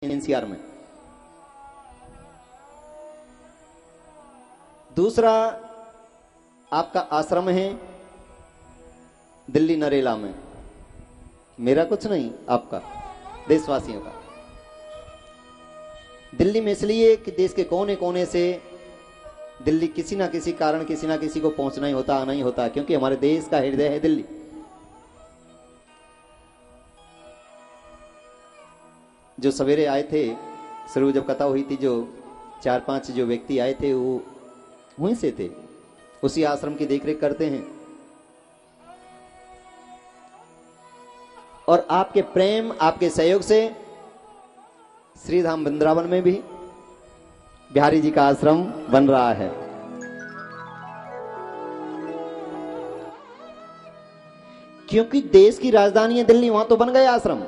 NCR में। दूसरा आपका आश्रम है दिल्ली नरेला में। मेरा कुछ नहीं, आपका, देशवासियों का। दिल्ली में इसलिए कि देश के कोने कोने से दिल्ली किसी ना किसी कारण किसी ना किसी को पहुंचना ही होता, आना ही होता, क्योंकि हमारे देश का हृदय है दिल्ली। जो सवेरे आए थे, शुरू जब कथा हुई थी, जो 4-5 जो व्यक्ति आए थे वो वहीं से थे, उसी आश्रम की देखरेख करते हैं। और आपके प्रेम, आपके सहयोग से श्रीधाम वृंदावन में भी बिहारी जी का आश्रम बन रहा है। क्योंकि देश की राजधानी है दिल्ली, वहां तो बन गया आश्रम।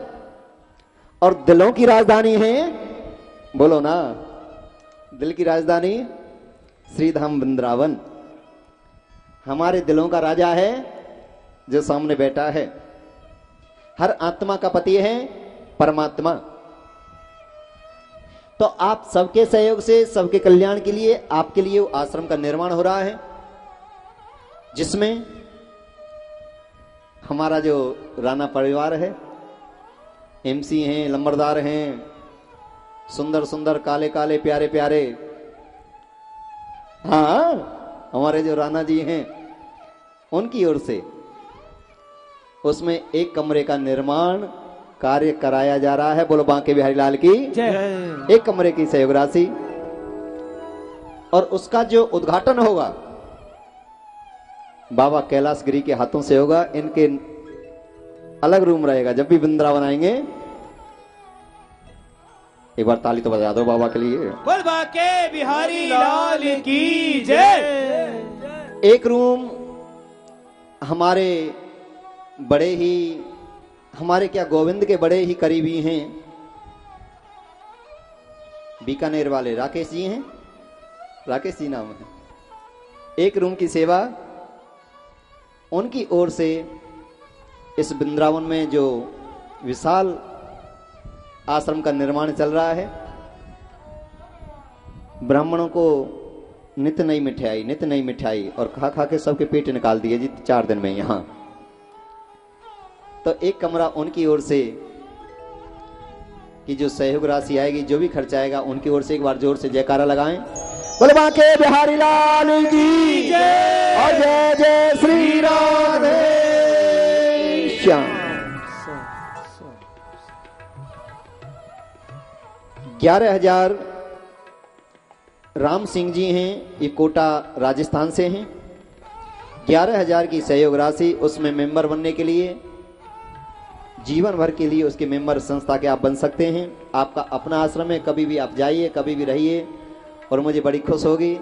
और दिलों की राजधानी है, बोलो ना, दिल की राजधानी श्रीधाम वृंदावन। हमारे दिलों का राजा है जो सामने बैठा है। हर आत्मा का पति है परमात्मा। तो आप सबके सहयोग से, सबके कल्याण के लिए, आपके लिए वो आश्रम का निर्माण हो रहा है, जिसमें हमारा जो राणा परिवार है, एमसी हैं, लंबरदार हैं, सुंदर सुंदर काले काले प्यारे प्यारे, हाँ, हमारे जो राणा जी हैं, उनकी ओर से उसमें एक कमरे का निर्माण कार्य कराया जा रहा है। बोलो बांके बिहारी लाल की जय। एक कमरे की सहयोग राशि, और उसका जो उद्घाटन होगा बाबा कैलाश गिरी के हाथों से होगा। इनके अलग रूम रहेगा। जब भी वृंदावन आएंगे, एक बार ताली तो बजा दो बाबा के लिए। बोल बांके बिहारी लाल की जय। एक रूम हमारे बड़े ही, हमारे क्या गोविंद के बड़े ही करीबी हैं, बीकानेर वाले राकेश जी हैं, राकेश जी नाम है। एक रूम की सेवा उनकी ओर से इस वृंदावन में जो विशाल आश्रम का निर्माण चल रहा है, ब्राह्मणों को नित नई मिठाई, नित नई मिठाई, और खा खा के सबके पेट निकाल दिए जी 4 दिन में यहां। तो एक कमरा उनकी ओर से कि जो सहयोग राशि आएगी, जो भी खर्चा आएगा, उनकी ओर से एक बार जोर से जयकारा लगाएं। बोल बांके बिहारी लाल की जय और जय जय श्री राधे श्याम। 11,000 राम सिंह जी हैं, ये कोटा राजस्थान से हैं। 11,000 की सहयोग राशि, उसमें मेंबर बनने के लिए, जीवन भर के लिए उसके मेंबर संस्था के आप बन सकते हैं। आपका अपना आश्रम है, कभी भी आप जाइए, कभी भी रहिए। और मुझे बड़ी खुश होगी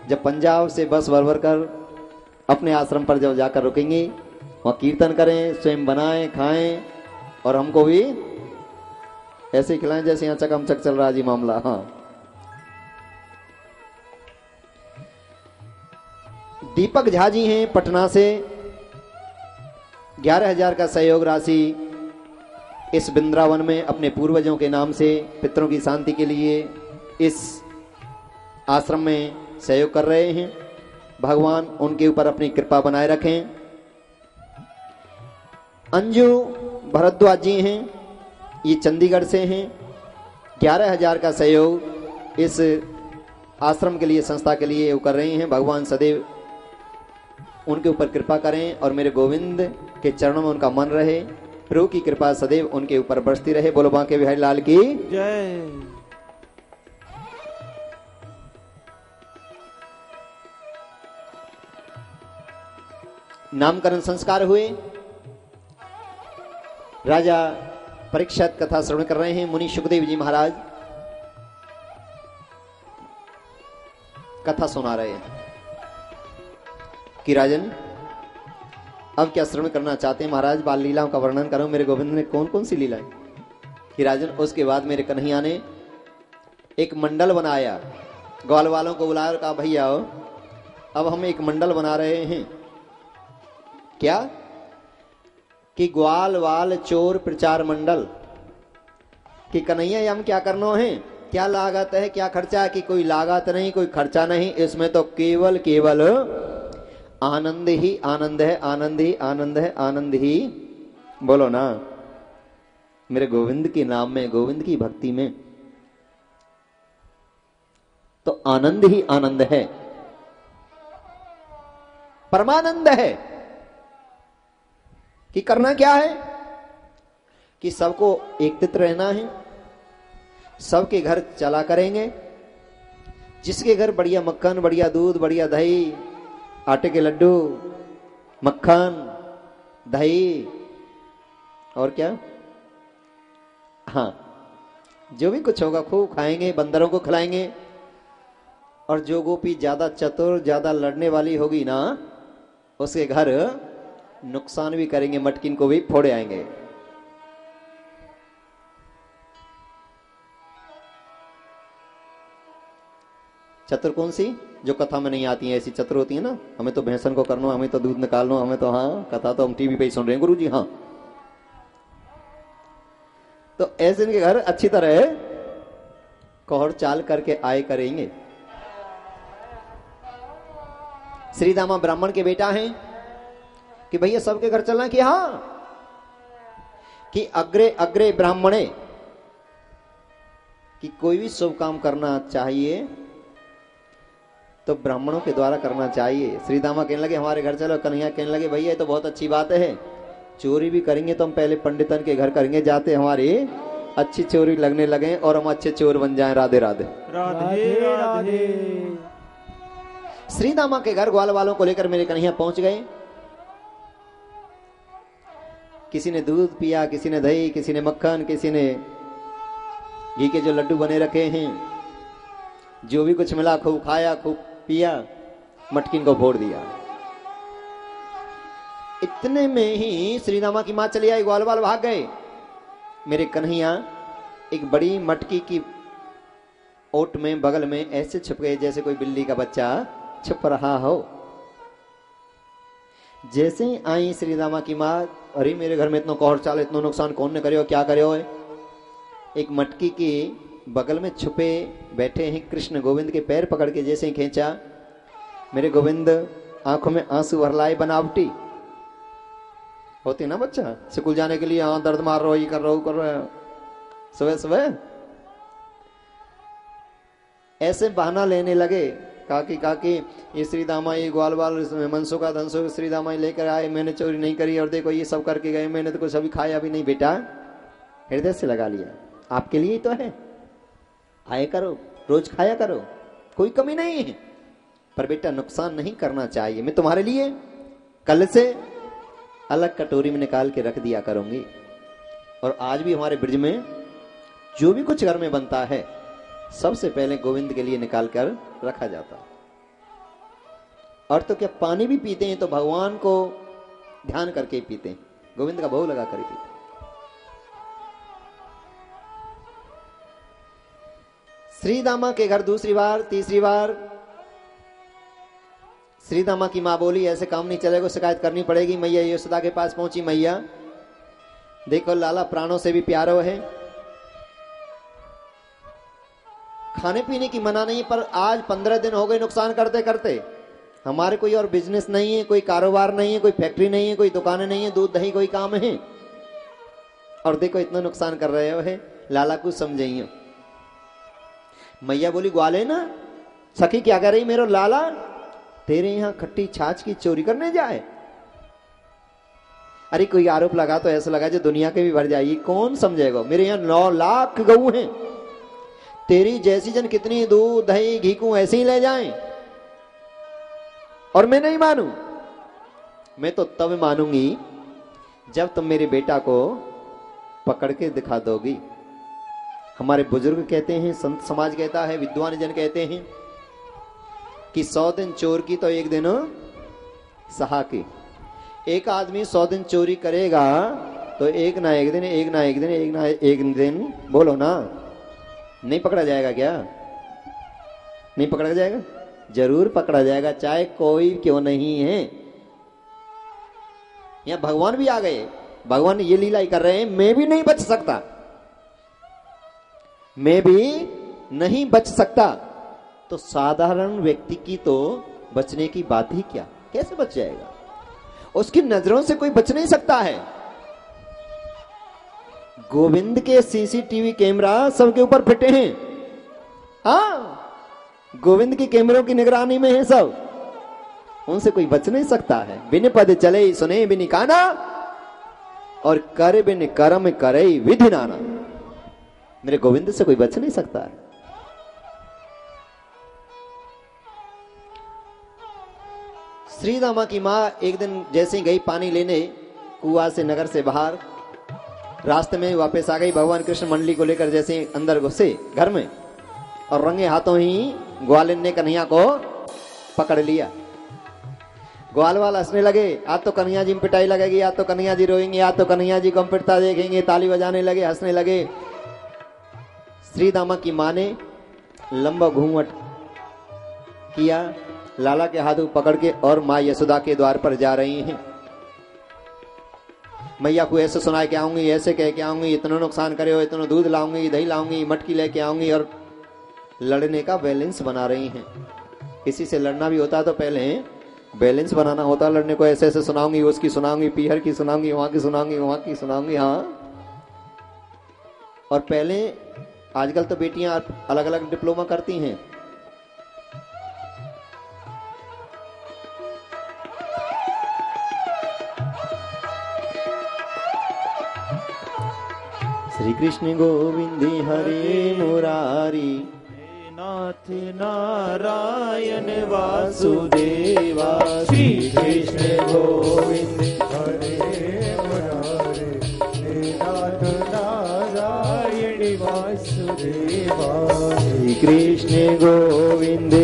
जब पंजाब से बस भर कर अपने आश्रम पर जब जाकर रुकेंगे, वहाँ कीर्तन करें, स्वयं बनाएं, खाएं, और हमको भी ऐसे खिलाएं जैसे यहाँ चकमचक चल रहा जी मामला। हाँ, दीपक झा जी हैं पटना से। 11,000 का सहयोग राशि इस वृंदावन में अपने पूर्वजों के नाम से पितरों की शांति के लिए इस आश्रम में सहयोग कर रहे हैं। भगवान उनके ऊपर अपनी कृपा बनाए रखें। अंजू भरद्वाज जी हैं, ये चंडीगढ़ से हैं। 11,000 का सहयोग इस आश्रम के लिए, संस्था के लिए वो कर रहे हैं। भगवान सदैव उनके ऊपर कृपा करें और मेरे गोविंद के चरणों में उनका मन रहे। प्रभु की कृपा सदैव उनके ऊपर बरसती रहे। बोलो बांके बिहारी लाल की जय। नामकरण संस्कार हुए। राजा परीक्षित कथा श्रवण कर रहे हैं। मुनि सुखदेव जी महाराज कथा सुना रहे हैं कि राजन, अब क्या श्रवण करना चाहते हैं महाराज? बाल लीलाओं का वर्णन करो। मेरे गोविंद ने कौन कौन सी लीलाएं कि राजन? उसके बाद मेरे कन्हैया ने एक मंडल बनाया, ग्वाल वालों को बुलाया, कहा भैया अब हम एक मंडल बना रहे हैं। क्या कि ग्वाल वाल चोर प्रचार मंडल, कि कन्हैया हम क्या करना है, क्या लागत है, क्या खर्चा है, कि कोई लागत नहीं, कोई खर्चा नहीं, इसमें तो केवल केवल आनंद ही आनंद है, आनंद ही आनंद है, आनंद ही। बोलो ना, मेरे गोविंद के नाम में, गोविंद की भक्ति में तो आनंद ही आनंद है, परमानंद है। कि करना क्या है, कि सबको एकत्रित रहना है, सबके घर चला करेंगे, जिसके घर बढ़िया मक्खन, बढ़िया दूध, बढ़िया दही, आटे के लड्डू, मक्खन, दही और क्या, हाँ जो भी कुछ होगा खूब खाएंगे, बंदरों को खिलाएंगे। और जो गोपी ज्यादा चतुर, ज्यादा लड़ने वाली होगी ना, उसके घर नुकसान भी करेंगे, मटकिन को भी फोड़े आएंगे। चतुर कौन सी, जो कथा में नहीं आती है, ऐसी चतुर होती है ना, हमें तो भैंसन को करना, हमें तो दूध निकालना, हमें तो, हाँ कथा तो हम टीवी पे ही सुन रहे हैं गुरुजी, हाँ। तो ऐसे इनके घर अच्छी तरह कोहर चाल करके आए करेंगे। श्रीदामा ब्राह्मण के बेटा हैं कि भैया सबके घर चलना, कि हाँ, कि अग्रे अग्रे ब्राह्मणे, कि कोई भी शुभ काम करना चाहिए तो ब्राह्मणों के द्वारा करना चाहिए। श्रीदामा कहने लगे हमारे घर चलो, कन्हैया कहने लगे भैया ये तो बहुत अच्छी बात है, चोरी भी करेंगे तो हम पहले पंडितन के घर करेंगे, जाते हमारी अच्छी चोरी लगने लगे और हम अच्छे चोर बन जाएं। राधे राधे राधे राधे। श्रीदामा के घर ग्वाल वालों को लेकर मेरे कन्हैया पहुंच गए। किसी ने दूध पिया, किसी ने दही, किसी ने मक्खन, किसी ने घी के जो लड्डू बने रखे हैं, जो भी कुछ मिला खूब खाया, खूब पिया, मटकिन को फोड़ दिया। इतने में ही श्रीदामा की मां चली आई, ग्वाल वाल भाग गए। मेरे कन्हैया एक बड़ी मटकी की ओट में बगल में ऐसे छुप गए जैसे कोई बिल्ली का बच्चा छुप रहा हो। जैसे ही आई श्रीदामा की मां, अरे मेरे घर में इतना कोहर चाल, इतना नुकसान कौन ने करे हो, क्या करे हो। एक मटकी की बगल में छुपे बैठे हैं कृष्ण गोविंद के पैर पकड़ के जैसे ही खींचा, मेरे गोविंद आंखों में आंसू भर लाए। बनावटी होती ना बच्चा, स्कूल जाने के लिए हाँ दर्द मार रहा हो, ये कर रहा हो, कर रहा है, सुबह सुबह ऐसे बहाना लेने लगे। काकी काकी ये श्रीदामा, ये ग्वाल वाल मनसो का धनसो श्रीदामा लेकर आए, मैंने चोरी नहीं करी और देखो ये सब करके गए, मैंने तो कुछ अभी खाया भी नहीं। बेटा हृदय से लगा लिया, आपके लिए ही तो है, आए करो, रोज खाया करो, कोई कमी नहीं है, पर बेटा नुकसान नहीं करना चाहिए। मैं तुम्हारे लिए कल से अलग कटोरी में निकाल के रख दिया करूंगी। और आज भी हमारे ब्रिज में जो भी कुछ घर में बनता है सबसे पहले गोविंद के लिए निकाल कर रखा जाता। और तो क्या पानी भी पीते हैं तो भगवान को ध्यान करके पीते हैं, गोविंद का भोग लगा कर पीते हैं। श्रीदामा के घर दूसरी बार, तीसरी बार श्रीदामा की मां बोली ऐसे काम नहीं चलेगा, शिकायत करनी पड़ेगी। मैया यशोदा के पास पहुंची, मैया देखो लाला प्राणों से भी प्यारो है, खाने पीने की मना नहीं, पर आज 15 दिन हो गए नुकसान करते करते, हमारे कोई और बिजनेस नहीं है, कोई कारोबार नहीं है, कोई फैक्ट्री नहीं है, कोई दुकानें नहीं है, दूध दही कोई काम है, और देखो इतना नुकसान कर रहे हो है, लाला कुछ समझाइयो। मैया बोली ग्वाले ना सखी क्या कर रही, मेरा लाला तेरे यहां खट्टी छाछ की चोरी करने जाए। अरे कोई आरोप लगा तो ऐसा लगा जो दुनिया के भी भर जाएगी, कौन समझेगा। मेरे यहाँ 9 लाख गऊ हैं, तेरी जैसी जन कितनी दूध दही घी को ऐसे ही ले जाएं, और मैं नहीं मानू। मैं तो तब मानूंगी जब तुम मेरे बेटा को पकड़ के दिखा दोगी। हमारे बुजुर्ग कहते हैं, संत समाज कहता है, विद्वान जन कहते हैं कि 100 दिन चोर की तो एक दिन सहा की। एक आदमी 100 दिन चोरी करेगा तो एक ना एक दिन, एक ना एक दिन, एक ना एक दिन, बोलो ना, नहीं पकड़ा जाएगा क्या? नहीं पकड़ा जाएगा? जरूर पकड़ा जाएगा, चाहे कोई क्यों नहीं है। यहां भगवान भी आ गए, भगवान ये लीला ही कर रहे हैं, मैं भी नहीं बच सकता। में भी नहीं बच सकता, तो साधारण व्यक्ति की तो बचने की बात ही क्या, कैसे बच जाएगा? उसकी नजरों से कोई बच नहीं सकता है। गोविंद के सीसीटीवी कैमरा सबके ऊपर फिटे हैं। हाँ, गोविंद के कैमरों की निगरानी में है सब, उनसे कोई बच नहीं सकता है। बिन पद चले सुने बिन काना, और करे बिन कर्म करे विधि नाना। मेरे गोविंद से कोई बच नहीं सकता है। श्री दामा की मां एक दिन जैसे ही गई पानी लेने कुआं से, नगर से बाहर, रास्ते में वापस आ गई। भगवान कृष्ण मंडली को लेकर जैसे अंदर घुसे घर में, और रंगे हाथों ही ग्वालिन ने कन्हैया को पकड़ लिया। ग्वाल वाल हंसने लगे, आज तो कन्हैया जी में पिटाई लगेगी, आज तो कन्हैया जी रोएंगे, आज तो कन्हैया जी को हम पिटता देखेंगे। ताली बजाने लगे, हंसने लगे। श्री दामा की मां ने लंबा घूंघट किया, लाला के हाथों पकड़ के, और मां यशोदा के द्वार पर जा रही हैं। मैया को ऐसे सुना के आऊंगी, ऐसे कह के आऊंगी, इतना नुकसान करे हो, इतना दूध लाऊंगी, दही लाऊंगी, मटकी लेके आऊंगी, और लड़ने का बैलेंस बना रही हैं। किसी से लड़ना भी होता तो पहले बैलेंस बनाना होता। लड़ने को ऐसे ऐसे सुनाऊंगी, उसकी सुनाऊंगी, पीहर की सुनाऊंगी, वहां की सुनाऊंगी, वहां की सुनाऊंगी। हाँ, और पहले, आजकल तो बेटियां अलग अलग डिप्लोमा करती हैं। श्री कृष्ण गोविंद हरे मुरारी, नाथ नारायण वासुदेवा। श्री कृष्ण गोविंद हरे मुरारी, नाथ नारायण वासुदेवा। श्री कृष्ण गोविंद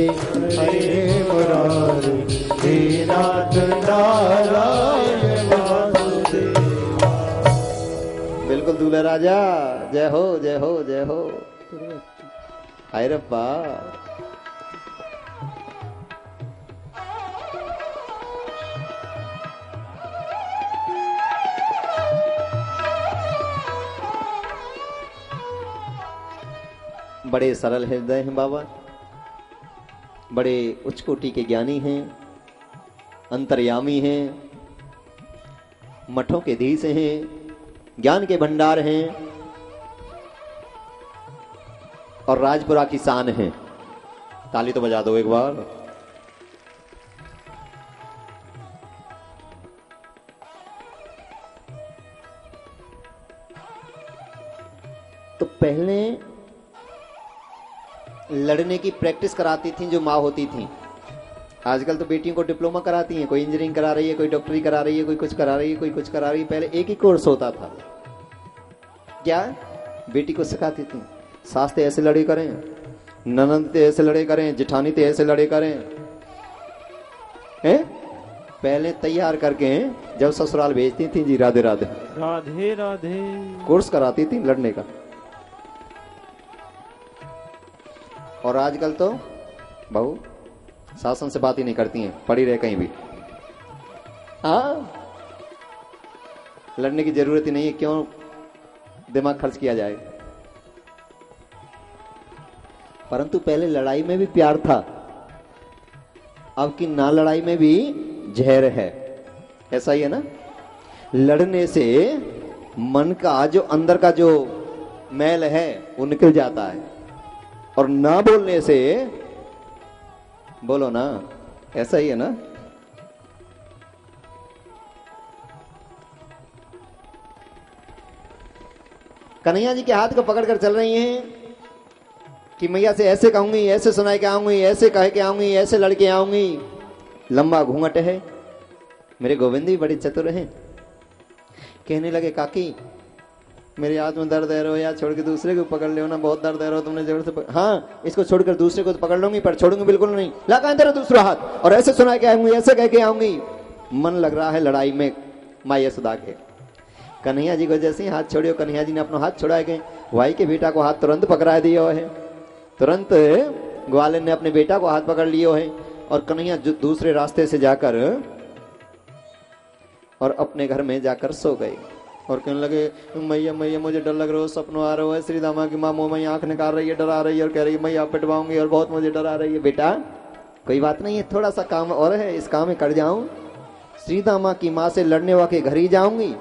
हरे मुरारी, नाथ नारायण वासुदेवा। बिल्कुल दूल्हा राजा, जय हो जय हो जय हो। हाय रब्बा, बड़े सरल हृदय हैं बाबा, बड़े उच्च कोटि के ज्ञानी हैं, अंतर्यामी हैं, मठों के धीश हैं, ज्ञान के भंडार हैं, और राजपुरा की शान है। ताली तो बजा दो एक बार। तो पहले लड़ने की प्रैक्टिस कराती थी जो माँ होती थी। आजकल तो बेटियों को डिप्लोमा कराती हैं, कोई इंजीनियरिंग करा रही है, कोई डॉक्टरी करा रही है, कोई कुछ करा रही है, कोई कुछ करा रही है। पहले एक ही कोर्स होता था। क्या बेटी को सिखाती थी? सास ते ऐसे लड़े करें, ननद ते ऐसे लड़े करें, जिठानी ते ऐसे लड़े करें, हैं? पहले तैयार करके जब ससुराल भेजती थी जी, राधे राधे राधे राधे, कोर्स कराती थी लड़ने का। और आजकल तो बहू शासन से बात ही नहीं करती हैं, पड़ी रहे कहीं भी। हाँ, लड़ने की जरूरत ही नहीं है, क्यों दिमाग खर्च किया जाए। परंतु पहले लड़ाई में भी प्यार था, अब की ना लड़ाई में भी जहर है। ऐसा ही है ना? लड़ने से मन का जो अंदर का जो मैल है वो निकल जाता है, और ना बोलने से, बोलो ना, ऐसा ही है ना? कन्हैया जी के हाथ को पकड़ कर चल रही हैं कि मैया से ऐसे कहूंगी, ऐसे सुना के आऊंगी, ऐसे कह के आऊंगी, ऐसे लड़के आऊंगी। लंबा घूंघट है। मेरे गोविंद भी बड़े चतुर हैं। कहने लगे, काकी मेरे हाथ में दर्द है रो यार, छोड़ के दूसरे को पकड़ लो ना, बहुत दर्द है रो, तुमने जोर से हाँ, इसको छोड़कर दूसरे को तो पकड़ लूंगी, पर छोड़ूंगी बिल्कुल नहीं। लगा तेरा दूसरा हाथ, और ऐसे सुना के आऊंगी, ऐसे कह के आऊंगी। मन लग रहा है लड़ाई में माँ यशोदा के। कन्हैया जी को जैसे ही हाथ छोड़ियो, कन्हैया जी ने अपना हाथ छुड़ाए गए, भाई के बेटा को हाथ तुरंत पकड़ा दिया है। तुरंत ग्वालिन ने अपने बेटा को हाथ पकड़ लियो है, और कन्हैया दूसरे रास्ते से जाकर और अपने घर में जाकर सो गए। और कहने लगे मैया मैया मुझे डर लग रहा है, सपनों आ रहा है, श्री दामा की माँ मुंह में आंख निकाल रही है, डरा रही है और कह रही है मैया पिटवाऊंगी और बहुत मुझे डरा रही है। बेटा कोई बात नहीं है, थोड़ा सा काम और है, इस काम में कर जाऊं, श्री दामा की माँ से लड़ने वाके घर ही जाऊंगी।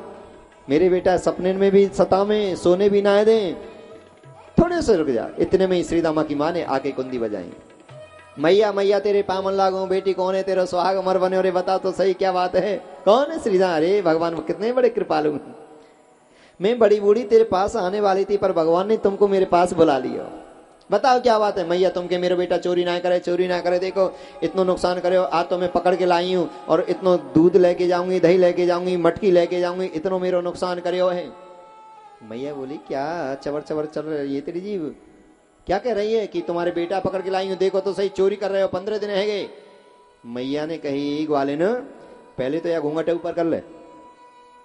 मेरे बेटा सपने में भी सतावें, सोने भी ना दें, थोड़े से रुक जा। इतने में ही श्री दामा की माँ ने आके कुंदी बजाई। मैया मैया तेरे पामन लागू, बेटी कौन है तेरा सुहाग अमर बने, और बता तो सही क्या बात है, कौन है श्रीदा? अरे भगवान कितने बड़े कृपालु, मैं बड़ी बूढ़ी तेरे पास आने वाली थी पर भगवान ने तुमको मेरे पास बुला लिया, बताओ क्या बात है? मैया तुम के मेरा बेटा चोरी ना करे, चोरी ना करे, देखो इतना नुकसान करे, आज तो मैं पकड़ के लाई हूं और इतना दूध लेके जाऊंगी, दही लेके जाऊंगी, मटकी लेके जाऊंगी, इतना मेरा नुकसान करे है। मैया बोली क्या चबर चबर चल रही है तेरी जीव, क्या कह रही है कि तुम्हारे बेटा पकड़ के लाई हूं, देखो तो सही चोरी कर रहे हो, 15 दिन है गए। मैया ने कही ग्वाले न पहले तो या घूंघट ऊपर कर ले,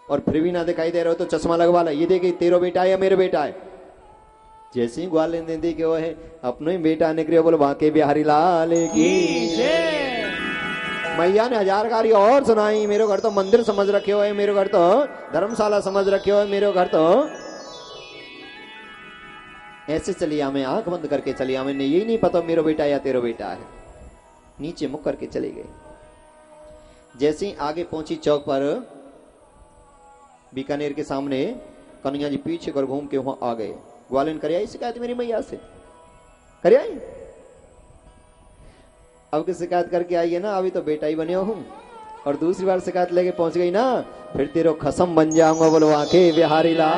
और फिर भी ना दिखाई दे रहे हो तो चश्मा लगवा ले, ये देखे तेरा बेटा है या मेरा बेटा है। जैसे ही ग्वाले ने देखे वो है अपनो ही बेटा निकले, बोले वाके बिहारी लाल की। मैया ने 1000 गाली और सुनाई, मेरे घर तो मंदिर समझ रखे हो है, मेरे घर तो धर्मशाला समझ रखे हो है, मेरे घर तो ऐसे चली आमे, आंख बंद करके चली आमे, ने यही नहीं पता मेरा बेटा या तेरा बेटा है। नीचे मुख करके चली गई। जैसे ही आगे पहुंची चौक पर, बीकानेर के सामने, कन्हैया जी पीछे कर घूम के वहां आ गए। ग्वालिन कर आई शिकायत मेरी मैया से, कर आई। अब की शिकायत करके आई है ना, अभी तो बेटा ही बने हूं, और दूसरी बार शिकायत लेके पहुंच गई ना, फिर तेरो खसम बन जाऊंगा, बोलो आके बिहारी लाल।